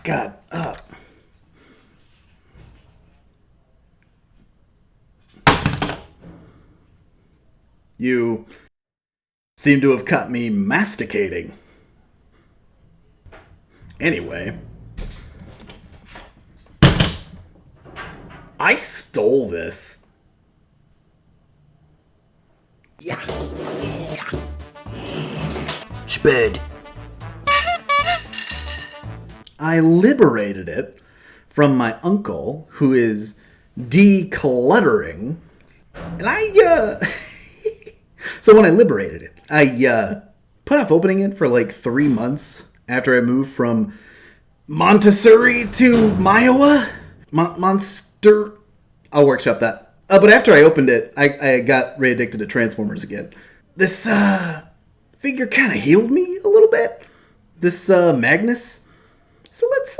God. You seem to have caught me masticating. Anyway, I stole this. Yeah. Spud. I liberated it from my uncle, who is decluttering. And so when I liberated it, I put off opening it for like 3 months after I moved from Montessori to Miowa. Monster. I'll workshop that. But after I opened it, I got re-addicted to Transformers again. This figure kind of healed me a little bit. This Magnus. So let's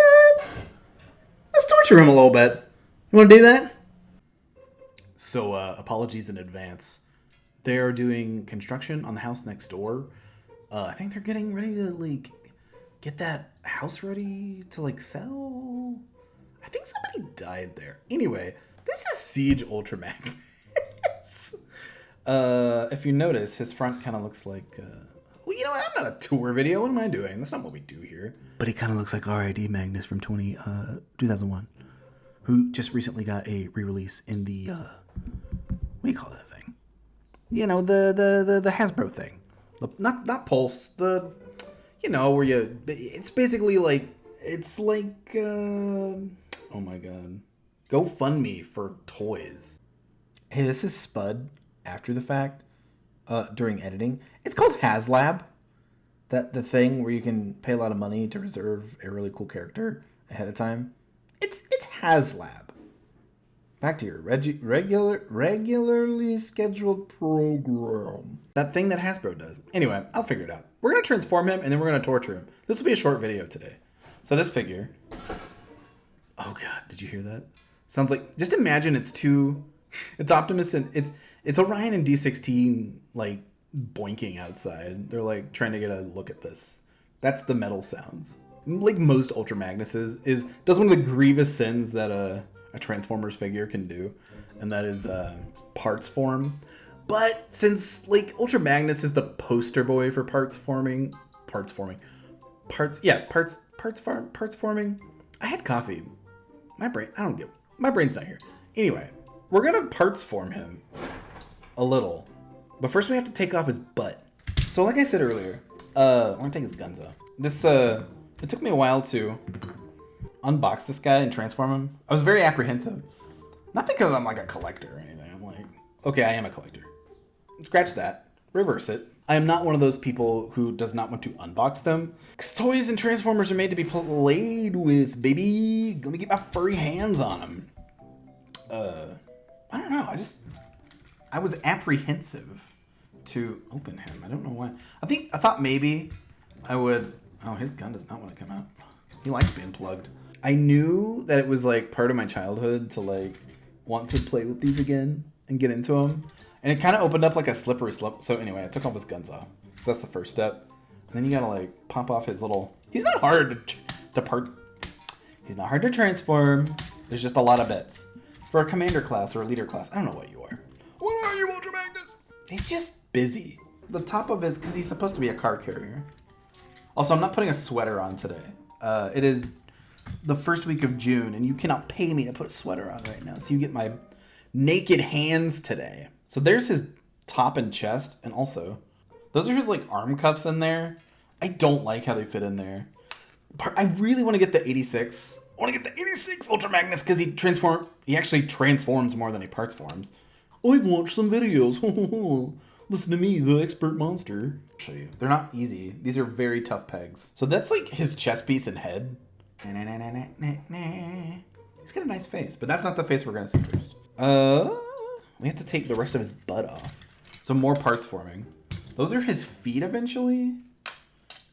torture him a little bit. You want to do that? So apologies in advance. They're doing construction on the house next door. I think they're getting ready to like get that house ready to like sell. I think somebody died there. Anyway, this is Siege Ultra Magnus. If you notice, his front kind of looks like. Well, you know what? I'm not a tour video. What am I doing? That's not what we do here. But he kind of looks like R.I.D. Magnus from 2001, who just recently got a re-release in the what do you call that thing? You know, the Hasbro thing. Not Pulse. The, you know, where you. It's basically like it's like oh my god, GoFundMe for toys. Hey, this is Spud after the fact. During editing, it's called HasLab. The thing where you can pay a lot of money to reserve a really cool character ahead of time. It's HasLab. Back to your regularly scheduled program. That thing that Hasbro does. Anyway, I'll figure it out. We're gonna transform him and then we're gonna torture him. This will be a short video today. So this figure. Oh god, did you hear that? Sounds like, just imagine it's Optimus and it's Orion and D16 like boinking outside. They're like trying to get a look at this. That's the metal sounds. Like most Ultra Magnuses does one of the grievous sins that a Transformers figure can do, and that is parts form. But since like Ultra Magnus is the poster boy for parts forming. I had coffee. My brain's not here. Anyway, we're gonna parts form him a little, but first we have to take off his butt. So like I said earlier, we're gonna take his guns off. This it took me a while to unbox this guy and transform him. I was very apprehensive, not because I'm like a collector or anything. I'm like, okay, I am a collector. Scratch that, reverse it. I am not one of those people who does not want to unbox them, because toys and Transformers are made to be played with, baby. Let me get my furry hands on them. I don't know. I was apprehensive to open him. I don't know why. I thought maybe I would. Oh, his gun does not want to come out. He likes being plugged. I knew that it was like part of my childhood to like want to play with these again and get into them. And it kind of opened up like a slippery slope. So anyway, I took all his guns off. So that's the first step. And then you gotta like pop off his little. He's not hard to part. He's not hard to transform. There's just a lot of bits. For a commander class or a leader class, I don't know what you are. What are you, Ultra Magnus? He's just busy. The top of his, because he's supposed to be a car carrier. Also, I'm not putting a sweater on today. It is the first week of June, and you cannot pay me to put a sweater on right now. So you get my naked hands today. So there's his top and chest, and also, those are his like arm cuffs in there. I don't like how they fit in there. I really want to get the 86. I want to get the 86 Ultra Magnus because he actually transforms more than he parts forms. I've watched some videos. Listen to me, the expert monster. I'll show you. They're not easy. These are very tough pegs. So that's like his chest piece and head. He's got a nice face, but that's not the face we're going to see first. We have to take the rest of his butt off. So more parts forming. Those are his feet eventually.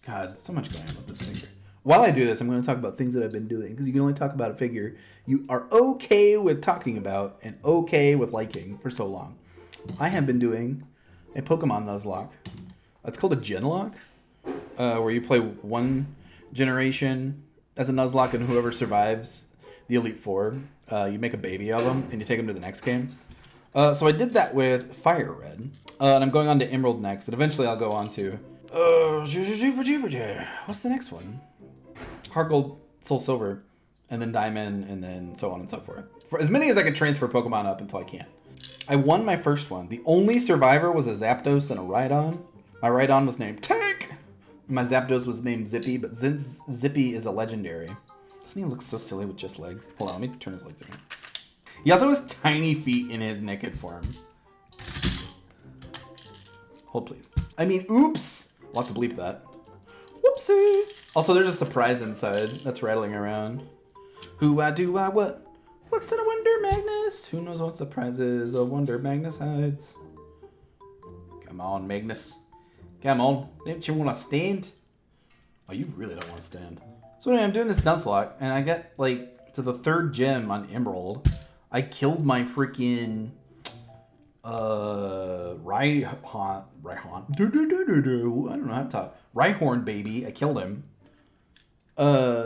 God, so much going on with this figure. While I do this, I'm going to talk about things that I've been doing, because you can only talk about a figure you are okay with talking about and okay with liking for so long. I have been doing a Pokemon Nuzlocke. It's called a Genlock, where you play one generation as a Nuzlocke, and whoever survives the Elite Four, you make a baby of them, and you take them to the next game. So I did that with Fire Red, and I'm going on to Emerald next, and eventually I'll go on to... what's the next one? Heart Gold, Soul Silver, and then Diamond, and then so on and so forth. For as many as I can transfer Pokemon up until I can't. I won my first one. The only survivor was a Zapdos and a Rhydon. My Rhydon was named Tank! My Zapdos was named Zippy, but since Zippy is a legendary... Doesn't he look so silly with just legs? Hold on, let me turn his legs around. He also has tiny feet in his naked form. Hold, please. I mean, oops! We'll have to bleep that. Whoopsie! Also, there's a surprise inside that's rattling around. Who, I, do, I, what? What's in a Wonder Magnus? Who knows what surprises a Wonder Magnus hides? Come on, Magnus. Come on. Didn't you want to stand? Oh, you really don't want to stand. So anyway, I'm doing this Nuzlocke, and I get, like, to the 3rd gym on Emerald. I killed my freaking... Rhyhorn. I don't know how to talk. Rhyhorn baby. I killed him.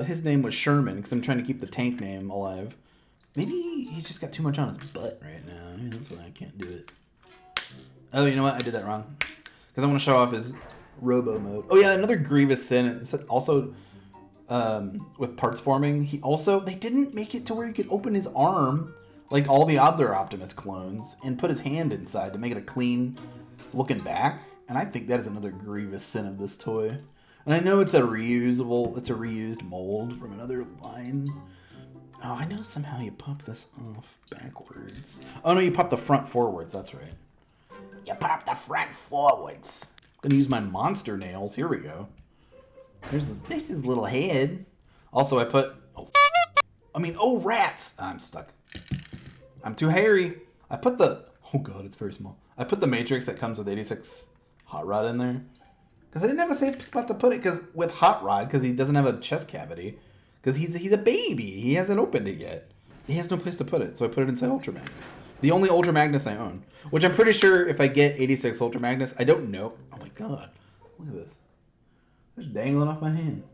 His name was Sherman, because I'm trying to keep the tank name alive. Maybe he's just got too much on his butt right now. Maybe that's why I can't do it. Oh, you know what? I did that wrong. Because I want to show off his Robo mode. Oh yeah, another grievous sin. Also, with parts forming, they didn't make it to where you could open his arm like all the other Optimus clones and put his hand inside to make it a clean looking back. And I think that is another grievous sin of this toy. And I know it's a reused mold from another line. Oh, I know somehow you pop this off backwards. Oh no, you pop the front forwards, that's right. You pop the front forwards. I'm gonna use my monster nails. Here we go. There's his little head. Also, I put... Oh, rats! I'm stuck. I'm too hairy. I put the... Oh god, it's very small. I put the Matrix that comes with 86 Hot Rod in there. Because I didn't have a safe spot to put it with Hot Rod, because he doesn't have a chest cavity. Because he's a baby. He hasn't opened it yet. He has no place to put it, so I put it inside Ultra Magnus. The only Ultra Magnus I own. Which I'm pretty sure if I get 86 Ultra Magnus, I don't know. Oh my god. Look at this. They're just dangling off my hands.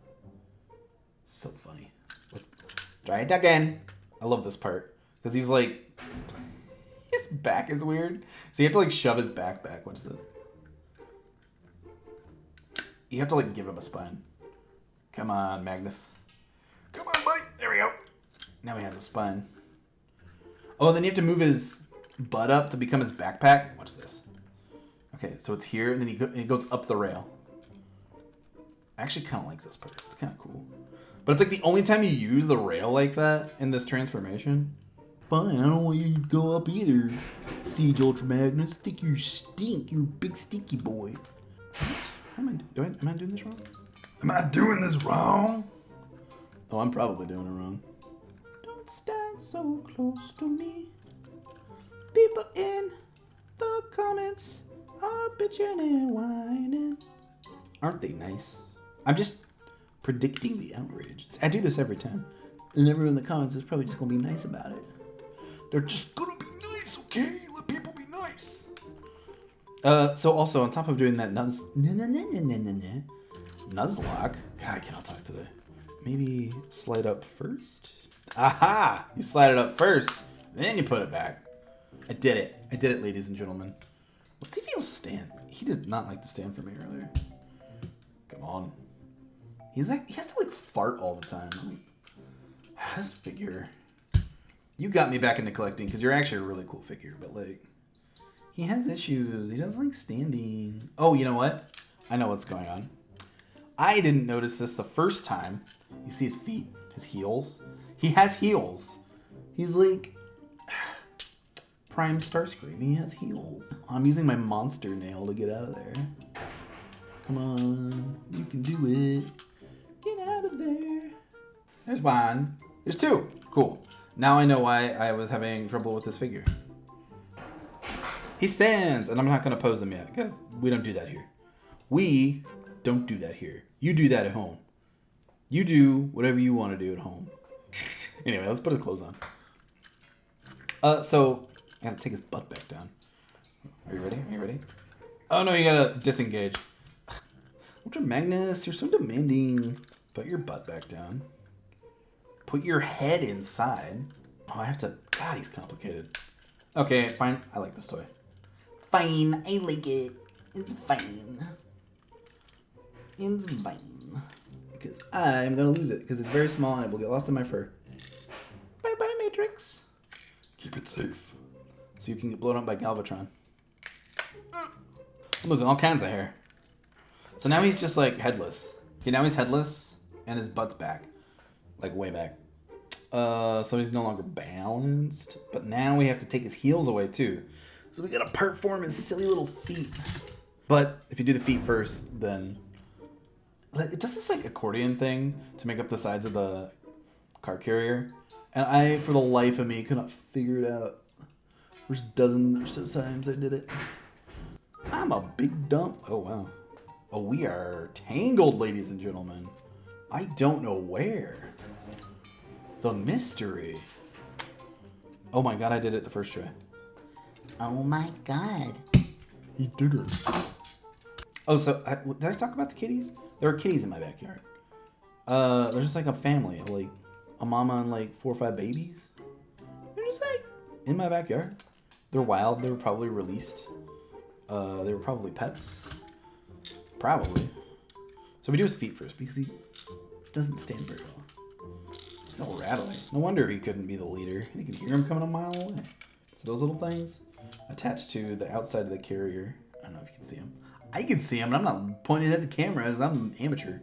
So funny. Let's try it again. I love this part. Because he's like... His back is weird. So you have to like shove his back. What's this? You have to like give him a spine. Come on, Magnus. Come on, buddy. There we go. Now he has a spine. Oh, then you have to move his butt up to become his backpack. What's this? Okay, so it's here, and then he goes up the rail. I actually kind of like this part. It's kind of cool. But it's like the only time you use the rail like that in this transformation. Fine, I don't want you to go up either, Siege Ultra Magnus. I think you stink. You're a big stinky boy. Am I doing this wrong? Am I doing this wrong? Oh, I'm probably doing it wrong. Don't stand so close to me. People in the comments are bitching and whining. Aren't they nice? I'm just predicting the outrage. I do this every time. And everyone in the comments is probably just going to be nice about it. They're just going to be nice, okay? Let people be nice. So also, on top of doing that Nuzlocke. God, I cannot talk today. Maybe slide up first? Aha! You slide it up first, then you put it back. I did it, ladies and gentlemen. Let's see if he'll stand. He did not like to stand for me earlier. Come on. He has to like fart all the time. This figure. You got me back into collecting because you're actually a really cool figure, but like, he has issues. He doesn't like standing. Oh, you know what? I know what's going on. I didn't notice this the first time. You see his feet, his heels. He has heels. He's like Prime Starscream. He has heels. I'm using my monster nail to get out of there. Come on, you can do it. Get out of there. There's one. There's two. Cool. Now I know why I was having trouble with this figure. He stands, and I'm not going to pose him yet, because we don't do that here. We don't do that here. You do that at home. You do whatever you want to do at home. Anyway, let's put his clothes on. So, I gotta take his butt back down. Are you ready? Are you ready? Oh no, you gotta disengage. Ultra Magnus, you're so demanding. Put your butt back down. put your head inside. Oh, I have to... God, he's complicated. Okay, fine. I like this toy. Fine. I like it. It's fine. It's fine. Because I'm going to lose it. Because it's very small and it will get lost in my fur. Bye-bye, Matrix. Keep it safe. So you can get blown up by Galvatron. I'm losing all kinds of hair. So now he's just like headless. Okay, now he's headless and his butt's back. Like way back. So he's no longer balanced. But now we have to take his heels away too. So we gotta part form his silly little feet. But if you do the feet first, then... It does this like accordion thing to make up the sides of the car carrier. And I, for the life of me, could not figure it out. There's dozens or so times I did it. I'm a big dump. Oh, wow. Oh, we are tangled, ladies and gentlemen. I don't know where. The mystery. Oh my god, I did it the first try. Oh my god. He did it. Oh, so, did I talk about the kitties? There are kitties in my backyard. They're just like a family of like a mama and like 4 or 5 babies. They're just like in my backyard. They're wild. They were probably released. They were probably pets. Probably. So we do his feet first because he doesn't stand very well. He's all rattling. No wonder he couldn't be the leader. You can hear him coming a mile away. So those little things attached to the outside of the carrier. I don't know if you can see them. I can see them, and I'm not pointing at the camera as I'm an amateur.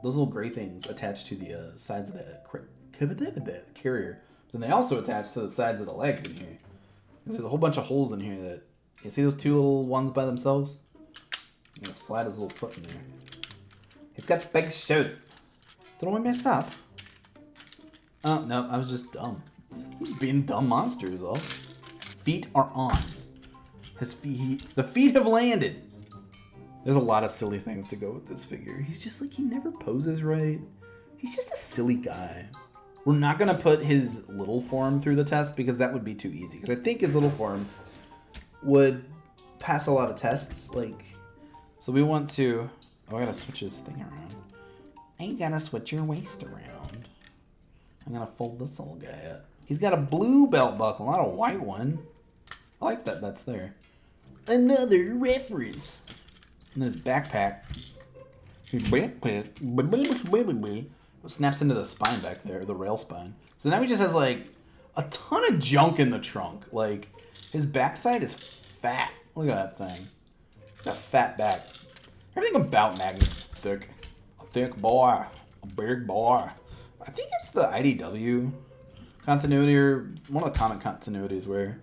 Those little gray things attached to the sides of the carrier. Then they also attach to the sides of the legs in here. There's a whole bunch of holes in here that... You see those 2 little ones by themselves? I'm going to slide his little foot in there. He's got big shoes. Did I mess up? Oh, no, I was just dumb. I'm just being a dumb monster is all. Feet are on. His feet... The feet have landed. There's a lot of silly things to go with this figure. He's just like, he never poses right. He's just a silly guy. We're not going to put his little form through the test because that would be too easy. Because I think his little form would pass a lot of tests. Like, so we want to... Oh, I got to switch his thing around. I got to switch your waist around. I'm going to fold this little guy up. He's got a blue belt buckle, not a white one. I like that that's there. Another reference. And then his backpack. Snaps into the spine back there, the rail spine. So now he just has like a ton of junk in the trunk. Like his backside is fat. Look at that thing. Got a fat back. Everything about Magnus is thick. A thick boy. A big boy. I think it's the IDW continuity or one of the comic continuities where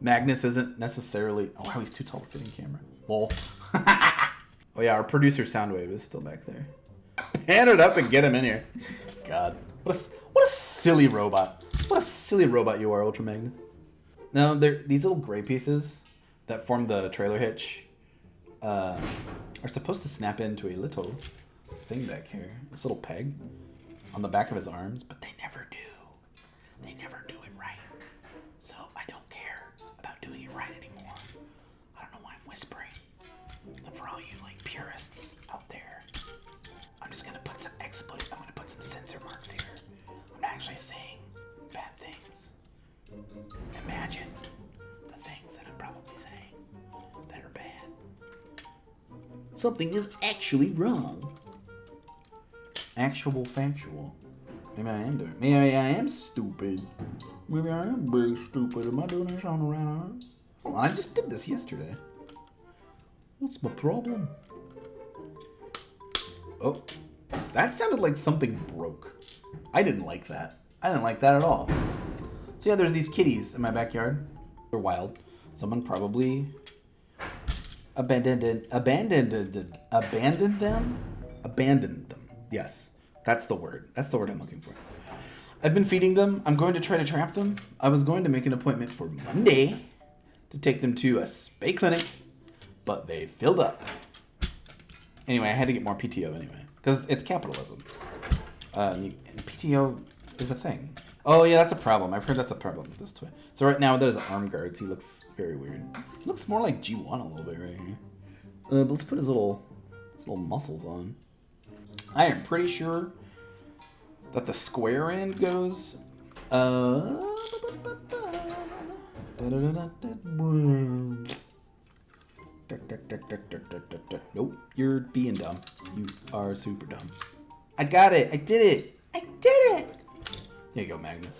Magnus isn't necessarily... Oh wow, he's too tall to fit in camera. Lol. Oh yeah, our producer Soundwave is still back there. Pan it up and get him in here. God, what a silly robot. What a silly robot you are, Ultra Magnus. Now, these little gray pieces that form the trailer hitch are supposed to snap into a little thing back here. This little peg on the back of his arms, but they never do. They never do it right. So I don't care about doing it right anymore. I don't know why I'm whispering. And for all you like purists out there, I'm just gonna put some expletive. I'm gonna put some censor marks here. I'm not actually saying bad things. Imagine the things that I'm probably saying that are bad. Something is actually wrong. Actual factual. Maybe I am doing. Maybe I am stupid. Maybe I am big stupid. Am I doing this on the right arm? Hold on, I just did this yesterday. What's my problem? Oh, that sounded like something broke. I didn't like that. I didn't like that at all. So yeah, there's these kitties in my backyard. They're wild. Someone probably abandoned them. Yes, that's the word. That's the word I'm looking for. I've been feeding them. I'm going to try to trap them. I was going to make an appointment for Monday to take them to a spay clinic, but they filled up. Anyway, I had to get more PTO anyway, because it's capitalism. And PTO is a thing. Oh yeah, that's a problem. I've heard that's a problem with this toy. So right now, that is arm guards. He looks very weird. He looks more like G1 a little bit right here. But let's put his little muscles on. I am pretty sure that the square end goes. Nope, you're being dumb. You are super dumb. I got it. I did it. I did it. There you go, Magnus.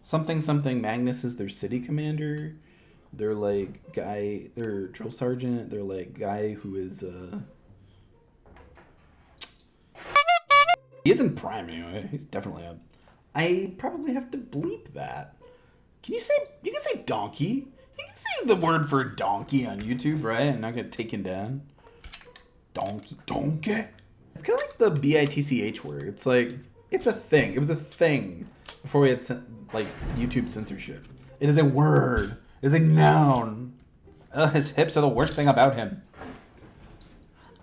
Something something. Magnus is their city commander. They're like guy. They're drill sergeant. They're like guy who is. He isn't prime anyway. He's definitely up. I probably have to bleep that. Can you say? You can say donkey. You can say the word for donkey on YouTube, right? And not get taken down. Donkey. Donkey. It's kind of like the BITCH word. It's like, it's a thing. It was a thing before we had, like, YouTube censorship. It is a word. It is a noun. His hips are the worst thing about him.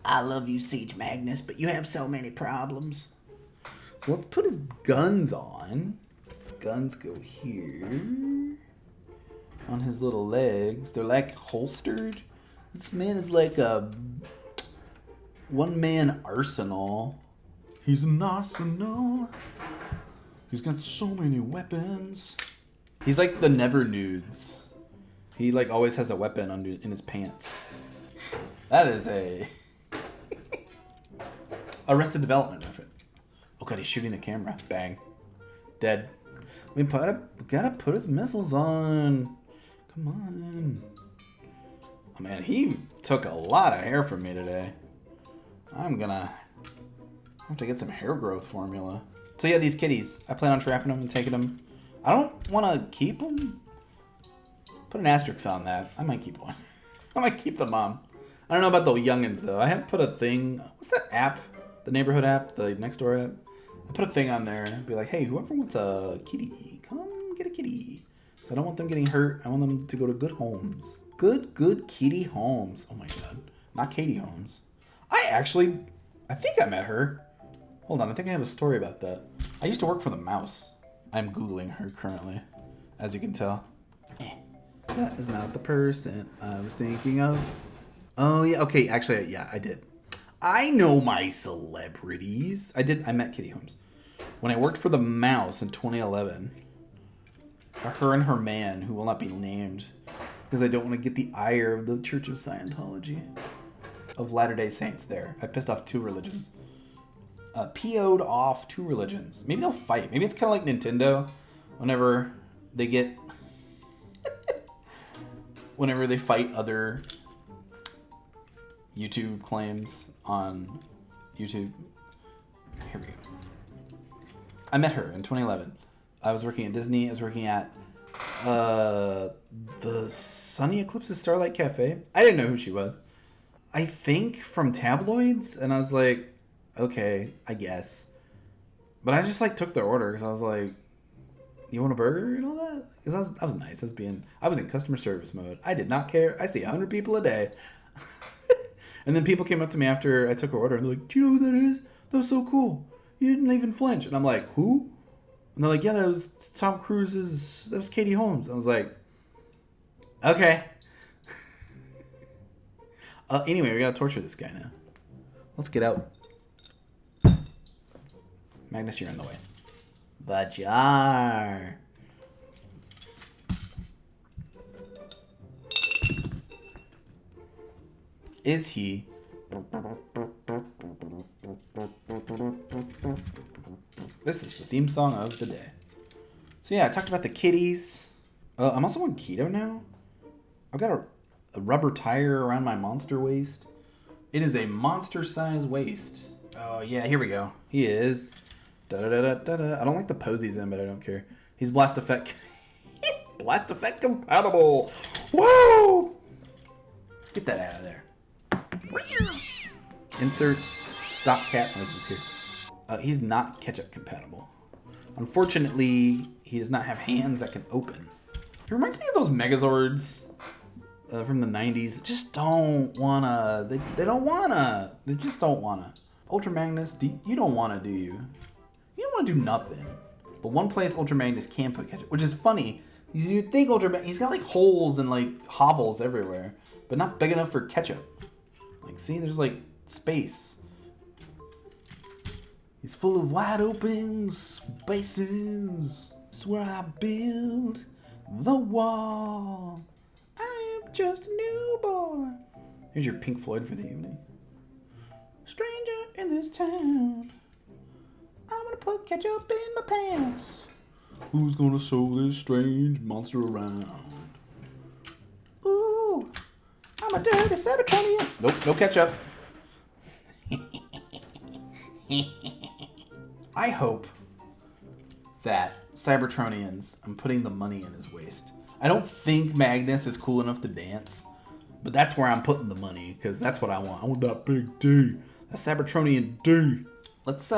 I love you, Siege Magnus, but you have so many problems. So let's put his guns on. Guns go here. On his little legs. They're like holstered. This man is like a one-man arsenal. He's an arsenal. He's got so many weapons. He's like the never nudes. He like always has a weapon under in his pants. That is a Arrested Development reference. Oh god, he's shooting the camera. Bang. Dead. We gotta put his missiles on. Come on. Oh man, he took a lot of hair from me today. I'm gonna have to get some hair growth formula. So yeah, these kitties. I plan on trapping them and taking them. I don't want to keep them. Put an asterisk on that. I might keep one. I might keep the mom. I don't know about the youngins though. I have put a thing. What's that app? The neighborhood app? The next door app? I put a thing on there. Be like, hey, whoever wants a kitty, come get a kitty. So I don't want them getting hurt. I want them to go to good homes. Good kitty homes. Oh my god. Not Katie Holmes. I think I met her. Hold on, I think I have a story about that. I used to work for the Mouse. I'm Googling her currently, as you can tell. That is not the person I was thinking of. Oh, yeah, okay, actually, yeah, I did. I know my celebrities. I met Kitty Holmes. When I worked for the Mouse in 2011, her and her man, who will not be named, because I don't want to get the ire of the Church of Scientology, of Latter-day Saints there. I pissed off 2 religions. PO'd off 2 religions. Maybe they'll fight. Maybe it's kind of like Nintendo. Whenever they get... whenever they fight other YouTube claims on YouTube. Here we go. I met her in 2011. I was working at Disney. I was working at the Sunny Eclipses Starlight Cafe. I didn't know who she was. I think from tabloids, and I was like, okay, I guess. But I just like took their order because I was like, you want a burger and all that? Because I was nice. I was in customer service mode. I did not care. I see 100 people a day. And then people came up to me after I took her order and they're like, do you know who that is? That was so cool. You didn't even flinch. And I'm like, who? And they're like, yeah, that was Tom Cruise's, that was Katie Holmes. I was like, okay. Anyway, we gotta torture this guy now. Let's get out. Magnus, you're in the way. The jar. Is he? This is the theme song of the day. So yeah, I talked about the kitties. I'm also on keto now. I've got a rubber tire around my monster waist. It is a monster size waist. Oh yeah, here we go. He is. Da da da da da. I don't like the pose he's in, but I don't care. He's Blast Effect. He's Blast Effect compatible. Whoa! Get that out of there. Insert stop cat noises here. He's not ketchup compatible. Unfortunately, he does not have hands that can open. He reminds me of those Megazords from the 90s. Just don't wanna. They don't wanna. They just don't wanna. Ultra Magnus, you don't wanna, do you? You don't wanna do nothing. But one place Ultra Magnus can put ketchup, which is funny. You'd think Ultra Magnus, he's got like holes and like hovels everywhere, but not big enough for ketchup. Like, see, there's like space. He's full of wide open spaces. It's where I build the wall. I am just a newborn. Here's your Pink Floyd for the evening. Stranger in this town. I'm gonna put ketchup in my pants. Who's gonna show this strange monster around? Ooh, I'm a dirty Cybertronian. Nope, no ketchup. I hope that Cybertronians, I'm putting the money in his waist. I don't think Magnus is cool enough to dance, but that's where I'm putting the money, because that's what I want. I want that big D. That Cybertronian D. Let's,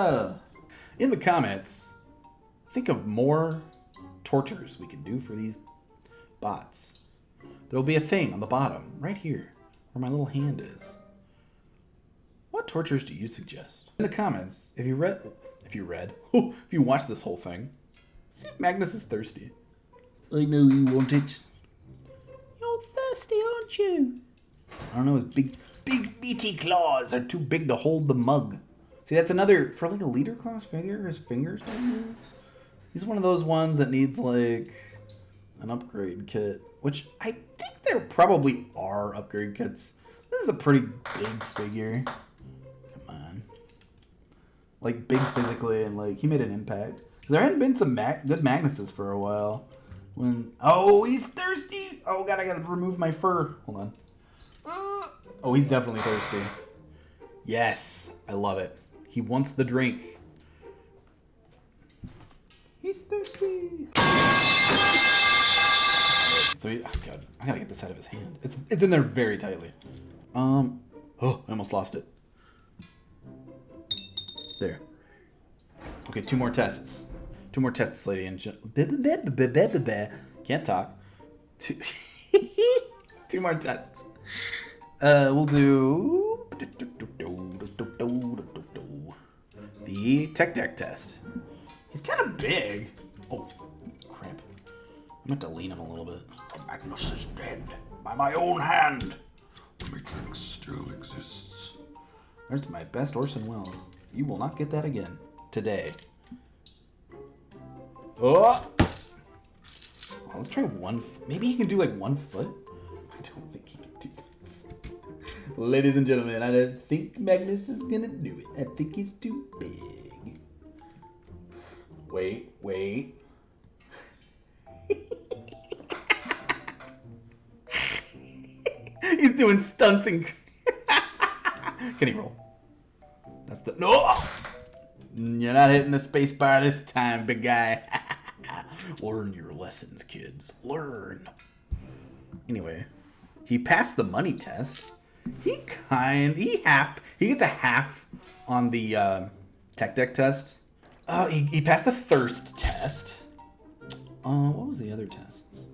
in the comments, think of more tortures we can do for these bots. There'll be a thing on the bottom, right here, where my little hand is. What tortures do you suggest? In the comments, if you watch this whole thing, see if Magnus is thirsty. I know you want it. You're thirsty, aren't you? I don't know, his big meaty claws are too big to hold the mug. See, that's another, for like a leader class figure, his fingers don't move. He's one of those ones that needs like an upgrade kit, which I think there probably are upgrade kits. This is a pretty big figure. Come on. Like big physically, and like he made an impact. There hadn't been some good Magnuses for a while. Oh, he's thirsty. Oh god, I gotta remove my fur. Hold on. Oh, he's definitely thirsty. Yes, I love it. He wants the drink. He's thirsty. So oh god, I gotta get this out of his hand. It's in there very tightly. Oh, I almost lost it. There. Okay, 2 more tests. 2 more tests, lady and gentlemen. Can't talk. 2 more tests. We'll do the tech deck test. He's kind of big. Oh, crap. I meant to lean him a little bit. Magnus is dead by my own hand. The Matrix still exists. There's my best Orson Welles. You will not get that again today. Oh! Well, let's try 1 foot. Maybe he can do like 1 foot? I don't think he can do this. Ladies and gentlemen, I don't think Magnus is gonna do it. I think he's too big. Wait. He's doing stunts and... Can he roll? That's the... No! You're not hitting the space bar this time, big guy. Learn your lessons, kids. Learn. Anyway, he passed the money test. He gets a half on the tech deck test. He passed the thirst test. What was the other tests?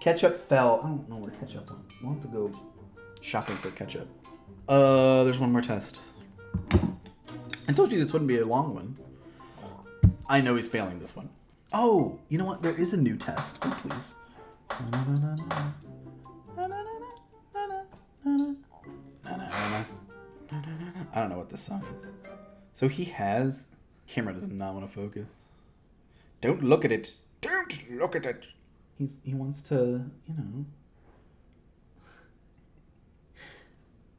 Ketchup fell. I don't know where ketchup went. We'll have to go shopping for ketchup. There's 1 more test. I told you this wouldn't be a long one. I know he's failing this one. Oh, you know what? There is a new test. Oh, please. I don't know what this song is. So he has... Camera does not want to focus. Don't look at it. Don't look at it. He wants to, you know...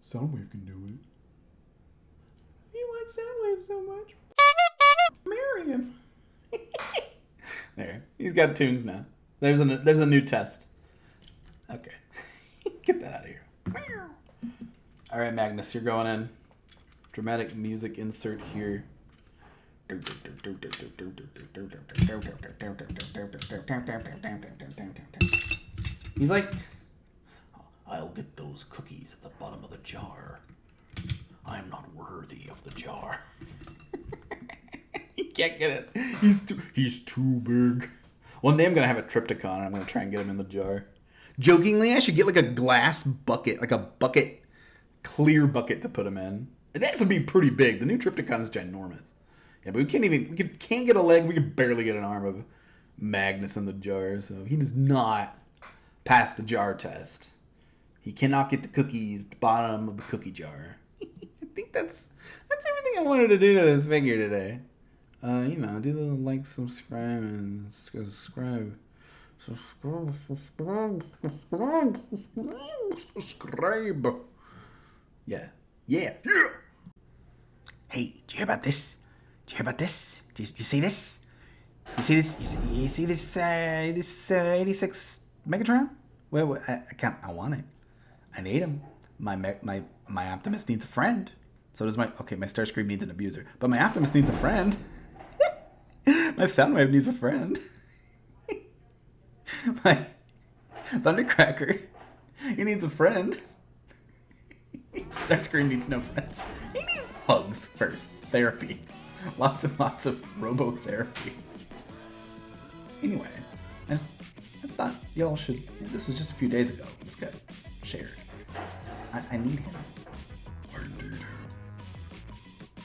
Soundwave can do it. You like Soundwave so much. Marry him. There. He's got tunes now. There's a new test. Okay. Get that out of here. Alright, Magnus, you're going in. Dramatic music insert here. He's like, I'll get those cookies at the bottom of the jar. I'm not worthy of the jar. You can't get it. He's too big. One day I'm gonna have a Triptychon and I'm gonna try and get him in the jar. Jokingly, I should get like a glass bucket, like a bucket, clear bucket to put him in. It has to be pretty big. The new Triptychon is ginormous. Yeah, but we can't get a leg. We can barely get an arm of Magnus in the jar. So he does not pass the jar test. He cannot get the cookies at the bottom of the cookie jar. think that's everything I wanted to do to this figure today. You know, do the like, subscribe, and subscribe. Yeah. Hey, did you hear about this? Did you see this? You see this? You see this? This 86 Megatron? Well, I can't. I want it. I need him. My Optimus needs a friend. So does my Starscream needs an abuser, but my Optimus needs a friend. My Soundwave needs a friend. My Thundercracker, he needs a friend. Starscream needs no friends. He needs hugs first. Therapy. Lots and lots of robo-therapy. Anyway, I thought y'all should... This was just a few days ago. This got shared. I need him.